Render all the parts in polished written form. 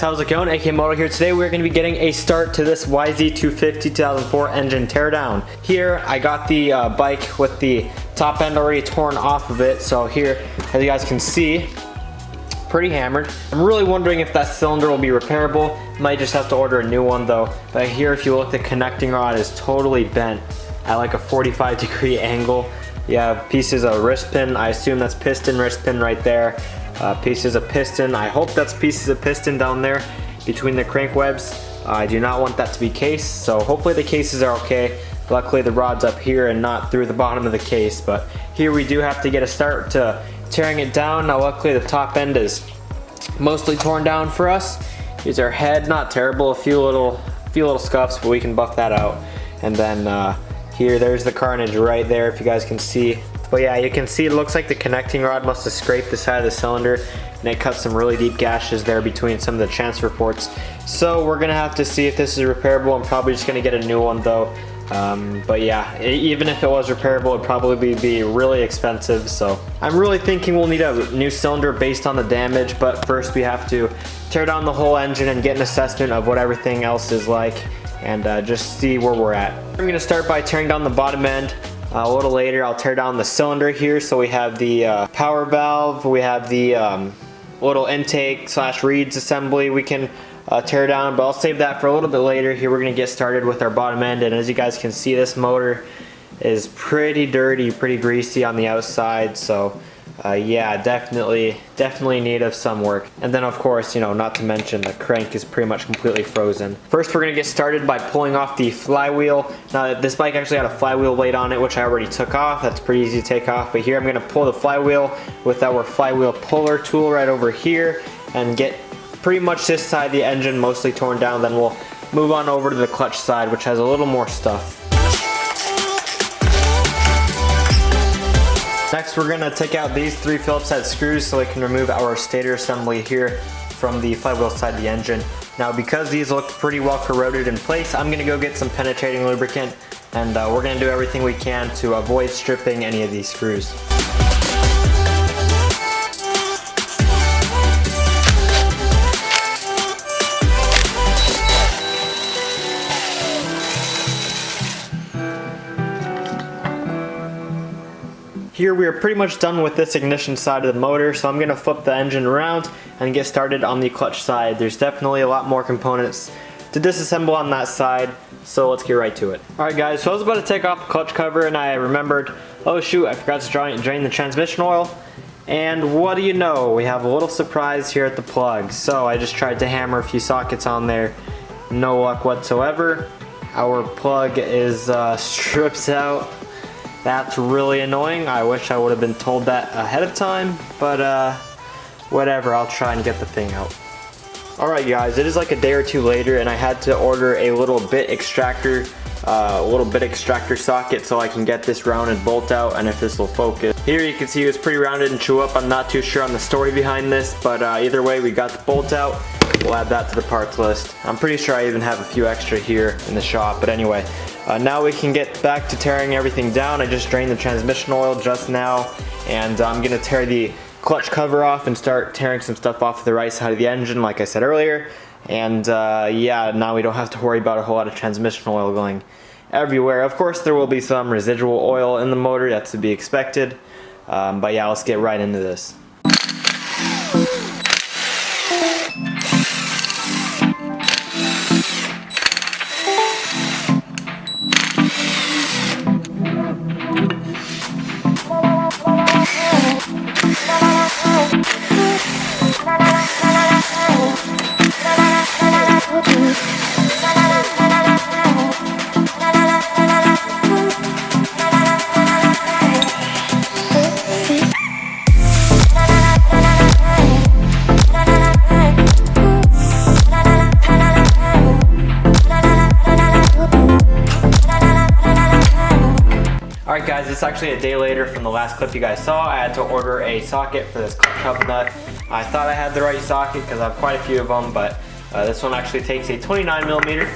how's it going? AK Moto here. Today we're going to be getting a start to this YZ250 2004 engine teardown. Here I got the bike with the top end already torn off of it, so here, as you guys can see, pretty hammered. I'm really wondering if that cylinder will be repairable. Might just have to order a new one though. But here, if you look, the connecting rod is totally bent at like a 45-degree angle. You have pieces of wrist pin. I assume that's piston wrist pin right there. Pieces of piston. I hope that's pieces of piston down there between the crank webs. I do not want that to be case, so hopefully the cases are okay. Luckily the rod's up here and not through the bottom of the case, but here we do have to get a start to tearing it down. Now luckily the top end is mostly torn down for us. Here's our head, not terrible, a few little scuffs, but we can buff that out. And then here, there's the carnage right there, if you guys can see. But yeah, you can see it looks like the connecting rod must have scraped the side of the cylinder, and it cut some really deep gashes there between some of the transfer ports. So we're gonna have to see if this is repairable. I'm probably just gonna get a new one though. But yeah, even if it was repairable, it'd probably be really expensive. So I'm really thinking we'll need a new cylinder based on the damage, but first we have to tear down the whole engine and get an assessment of what everything else is like, and just see where we're at. I'm gonna start by tearing down the bottom end. A little later I'll tear down the cylinder here. So we have the power valve, we have the little intake / reeds assembly we can tear down, but I'll save that for a little bit later. Here we're gonna get started with our bottom end, and as you guys can see, this motor is pretty dirty, pretty greasy on the outside, so yeah, definitely in need of some work. And then of course, you know, not to mention the crank is pretty much completely frozen. First we're gonna get started by pulling off the flywheel. Now this bike actually had a flywheel blade on it, which I already took off. That's pretty easy to take off, but here I'm gonna pull the flywheel with our flywheel puller tool right over here and get pretty much this side of the engine mostly torn down. Then we'll move on over to the clutch side, which has a little more stuff. Next we're gonna take out these 3 Phillips head screws so we can remove our stator assembly here from the flywheel side of the engine. Now because these look pretty well corroded in place, I'm gonna go get some penetrating lubricant, and we're gonna do everything we can to avoid stripping any of these screws. Here we are pretty much done with this ignition side of the motor, so I'm going to flip the engine around and get started on the clutch side. There's definitely a lot more components to disassemble on that side, so let's get right to it. Alright guys, so I was about to take off the clutch cover and I remembered, oh shoot, I forgot to drain the transmission oil. And what do you know, we have a little surprise here at the plug. So I just tried to hammer a few sockets on there, no luck whatsoever. Our plug is stripped out. That's really annoying. I wish I would have been told that ahead of time, but whatever, I'll try and get the thing out. Alright guys, it is like a day or two later and I had to order a little bit extractor socket so I can get this rounded bolt out, and if this will focus. Here you can see it's pretty rounded and chew up. I'm not too sure on the story behind this, but either way we got the bolt out. We'll add that to the parts list. I'm pretty sure I even have a few extra here in the shop, but anyway. Now we can get back to tearing everything down. I just drained the transmission oil just now, and I'm gonna tear the clutch cover off and start tearing some stuff off the right side of the engine like I said earlier. And yeah, now we don't have to worry about a whole lot of transmission oil going everywhere. Of course there will be some residual oil in the motor, that's to be expected, but yeah, let's get right into this. Alright guys, it's actually a day later from the last clip you guys saw. I had to order a socket for this clutch hub nut. I thought I had the right socket because I have quite a few of them, but this one actually takes a 29mm.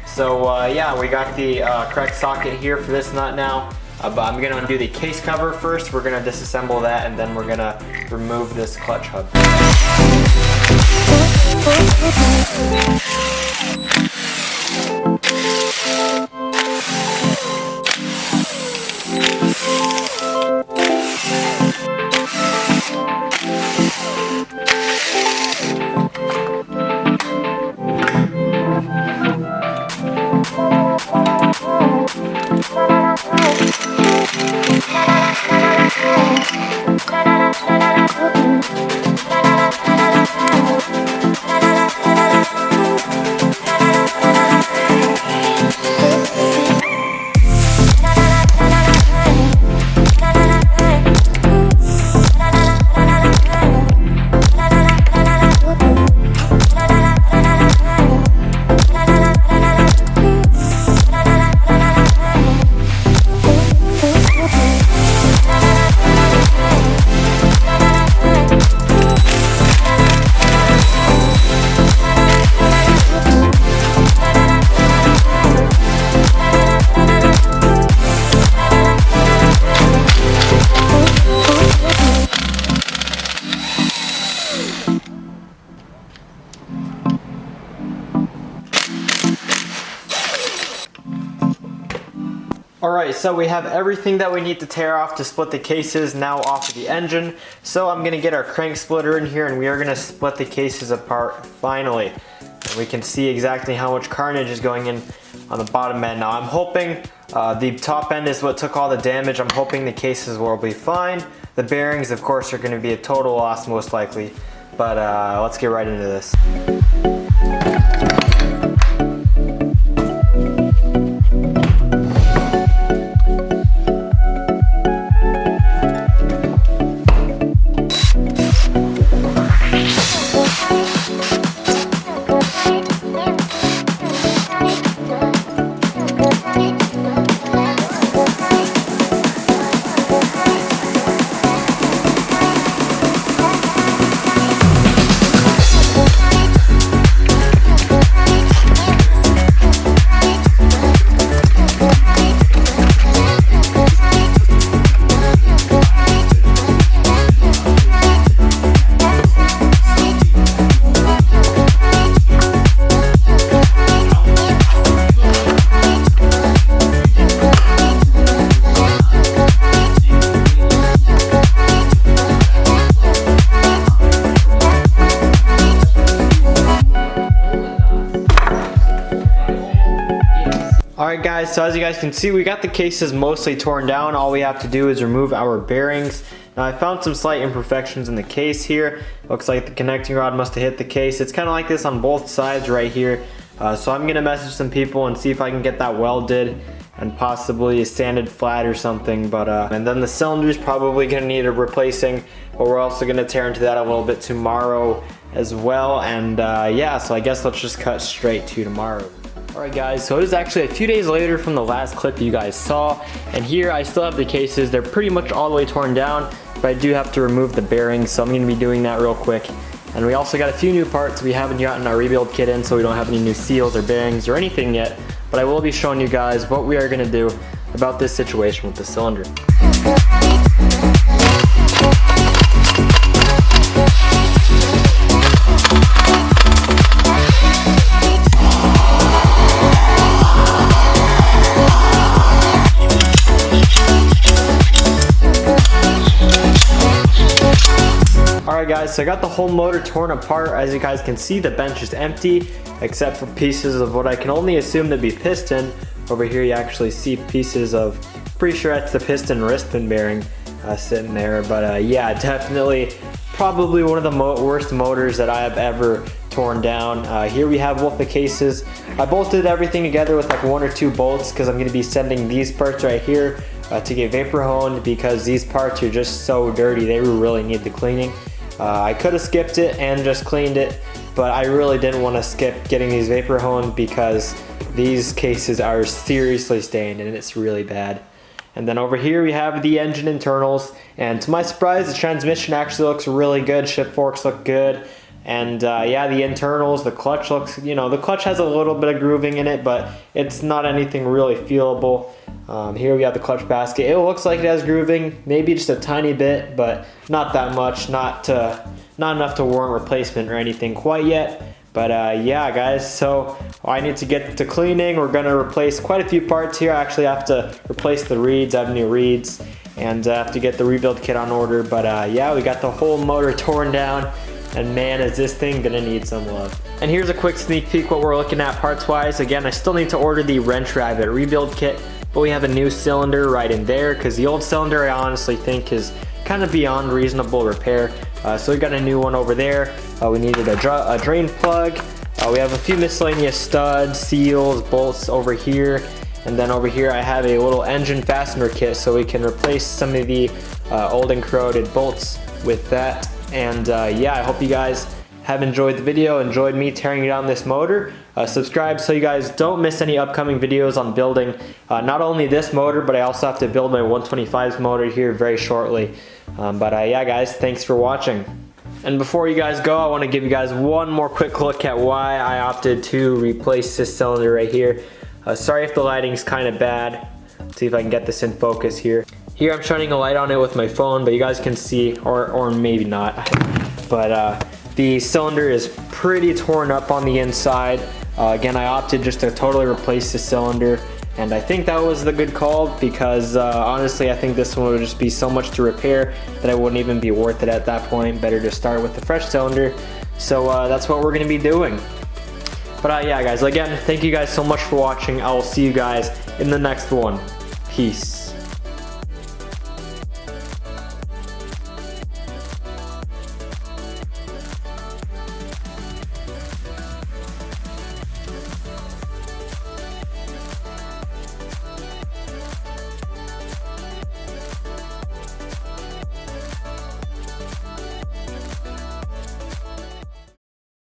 So yeah, we got the correct socket here for this nut now. But I'm going to undo the case cover first. We're going to disassemble that, and then we're going to remove this clutch hub. Alright, so we have everything that we need to tear off to split the cases now off of the engine. So I'm going to get our crank splitter in here and we are going to split the cases apart finally. And we can see exactly how much carnage is going in on the bottom end. Now I'm hoping the top end is what took all the damage. I'm hoping the cases will be fine. The bearings, of course, are going to be a total loss most likely. But let's get right into this. Alright guys, so as you guys can see, we got the cases mostly torn down. All we have to do is remove our bearings. Now I found some slight imperfections in the case here. Looks like the connecting rod must have hit the case. It's kind of like this on both sides right here. So I'm going to message some people and see if I can get that welded and possibly sanded flat or something. But and then the cylinder's probably going to need a replacing, but we're also going to tear into that a little bit tomorrow as well. And yeah, so I guess let's just cut straight to tomorrow. Alright guys, so it is actually a few days later from the last clip you guys saw, and here I still have the cases. They're pretty much all the way torn down, but I do have to remove the bearings, so I'm going to be doing that real quick. And we also got a few new parts. We haven't gotten our rebuild kit in, so we don't have any new seals or bearings or anything yet, but I will be showing you guys what we are going to do about this situation with the cylinder. Alright guys, so I got the whole motor torn apart. As you guys can see, the bench is empty except for pieces of what I can only assume to be piston. Over here you actually see pieces of, pretty sure that's the piston wrist pin bearing sitting there. But yeah, definitely probably one of the worst motors that I have ever torn down. Here we have both the cases. I bolted everything together with like 1 or 2 bolts because I'm going to be sending these parts right here to get vapor honed because these parts are just so dirty. They really need the cleaning. I could have skipped it and just cleaned it, but I really didn't want to skip getting these vapor honed because these cases are seriously stained and it's really bad. And then over here we have the engine internals, and to my surprise the transmission actually looks really good. Shift forks look good. And yeah, the internals, the clutch looks, you know, the clutch has a little bit of grooving in it, but it's not anything really feelable. Here we have the clutch basket. It looks like it has grooving, maybe just a tiny bit, but not that much, not enough to warrant replacement or anything quite yet. But yeah, guys, so I need to get to cleaning. We're gonna replace quite a few parts here. I actually have to replace the reeds. I have new reeds, and I have to get the rebuild kit on order. But yeah, we got the whole motor torn down. And man, is this thing gonna need some love. And here's a quick sneak peek what we're looking at parts wise. Again, I still need to order the Wrench Rabbit rebuild kit, but we have a new cylinder right in there because the old cylinder I honestly think is kind of beyond reasonable repair. So we got a new one over there. We needed a drain plug. We have a few miscellaneous studs, seals, bolts over here. And then over here I have a little engine fastener kit so we can replace some of the old and corroded bolts with that. And yeah, I hope you guys have enjoyed the video, enjoyed me tearing down this motor. Subscribe so you guys don't miss any upcoming videos on building not only this motor, but I also have to build my 125s motor here very shortly. But yeah, guys, thanks for watching. And before you guys go, I want to give you guys one more quick look at why I opted to replace this cylinder right here. Sorry if the lighting's kind of bad. Let's see if I can get this in focus here. Here I'm shining a light on it with my phone, but you guys can see, or maybe not. But the cylinder is pretty torn up on the inside. Again, I opted just to totally replace the cylinder, and I think that was the good call because honestly, I think this one would just be so much to repair that it wouldn't even be worth it at that point. Better to start with the fresh cylinder. So that's what we're gonna be doing. But yeah, guys, again, thank you guys so much for watching. I will see you guys in the next one. Peace.